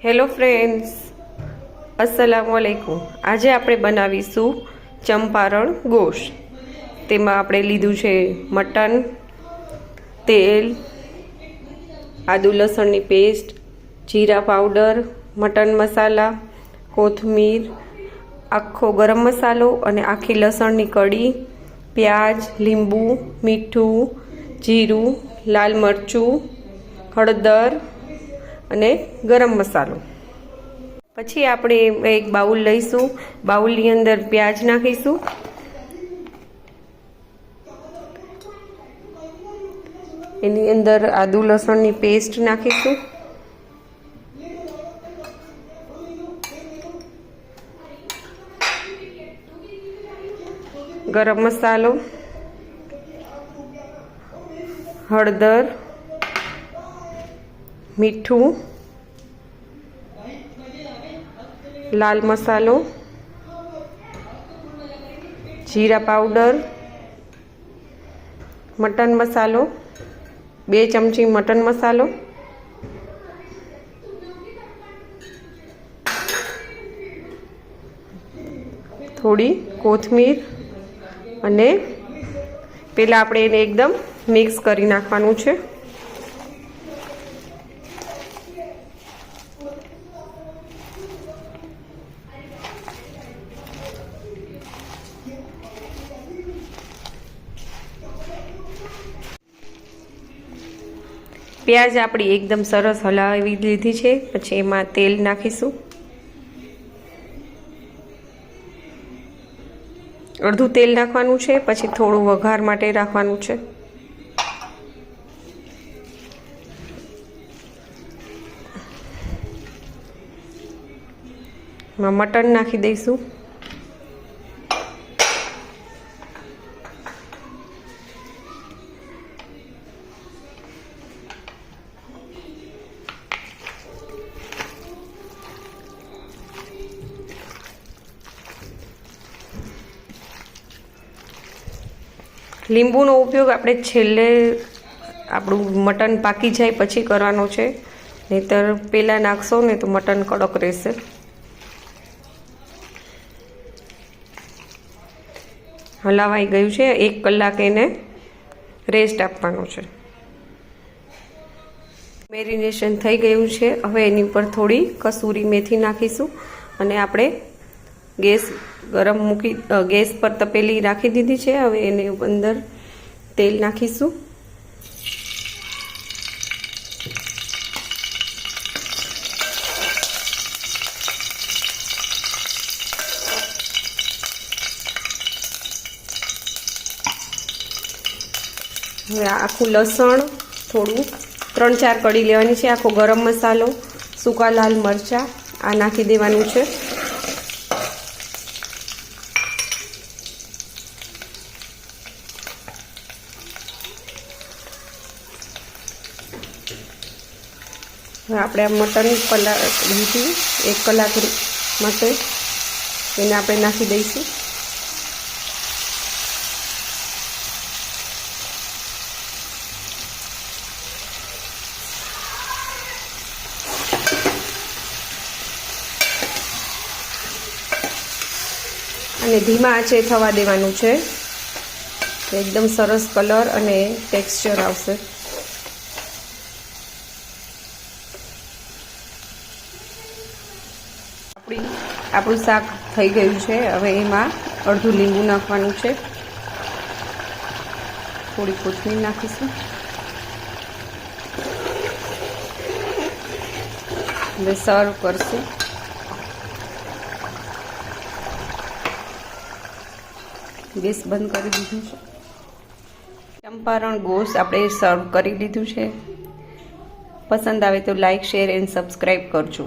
Hello friends, अस्सलामुअलैकुम। આજે આપણે બનાવીશું ચંપારણ ગોશ। તેમાં આપણે લીધું છે મટન, તેલ, આદુ લસણની પેસ્ટ, જીરા પાવડર, મટન મસાલા, કોથમીર, આખો ગરમ મસાલો અને આખી લસણની કળી, પ્યાજ, લીંબુ, મીઠું, જીરું, લાલ મરચું, હળદર અને ગરમ મસાલો। પછી આપણે એક બાઉલ લઈશું। બાઉલની અંદર પ્યાજ નાખીશું, એની અંદર આદુ લસણની પેસ્ટ નાખીશું, ગરમ મસાલો, હળદર, મીઠું, लाल मसालो, जीरा पाउडर, मटन मसालो, 2 चमची मटन मसालो, थोड़ी कोथमीर अने पहला आपणे एने एकदम मिक्स करी नाखवानुं छे। प्याज आपणी एकदम सरस हलावी लीधी छे। पछी एमां तेल नाखीशुं, अर्धुं तेल नाखवानुं छे, पछी थोडुं वघार माटे राखवानुं छे। एमां मटन नाखी दईशुं, લીંબુનો ઉપયોગ આપણે છેલ્લે આપણું મટન પાકી જાય પછી કરવાનો છે, નહીતર પહેલાં નાખશો ને તો મટન કડક રહેશે। હલાવાઈ ગયું છે, 1 કલાક એને રેસ્ટ આપવાનો છે। મેરિનેશન થઈ ગયું છે। હવે એની ઉપર થોડી કસૂરી મેથી નાખીશું અને આપણે ગેસ गरम मूकी गैस पर तपेली राखी दीधी है। हवे एने अंदर तेल नाखीशुं, हवे आखुं लसण थोड़ुं 3-4 कड़ी लेवानी छे। आखो गरम मसालो, सूका लाल मरचा आ नाखी देवानुं छे। આપણે આ મટન કલાક લીધી 1 કલાક માટે એને આપણે નાખી દઈશું। અને ધીમા આંચે થવા દેવાનું છે, એકદમ સરસ કલર અને ટેક્સચર આવશે। આપણું શાક થઈ ગયું છે। હવે એમાં અડધું લીંબુ નાખવાનું છે, થોડી કોથમીર નાખીશું, હવે સર્વ કરશું। ગેસ બંધ કરી દીધું છે। ચંપારણ ગોશ આપણે સર્વ કરી લીધું છે। પસંદ આવે તો લાઈક, શેર એન્ડ સબસ્ક્રાઈબ કરજો।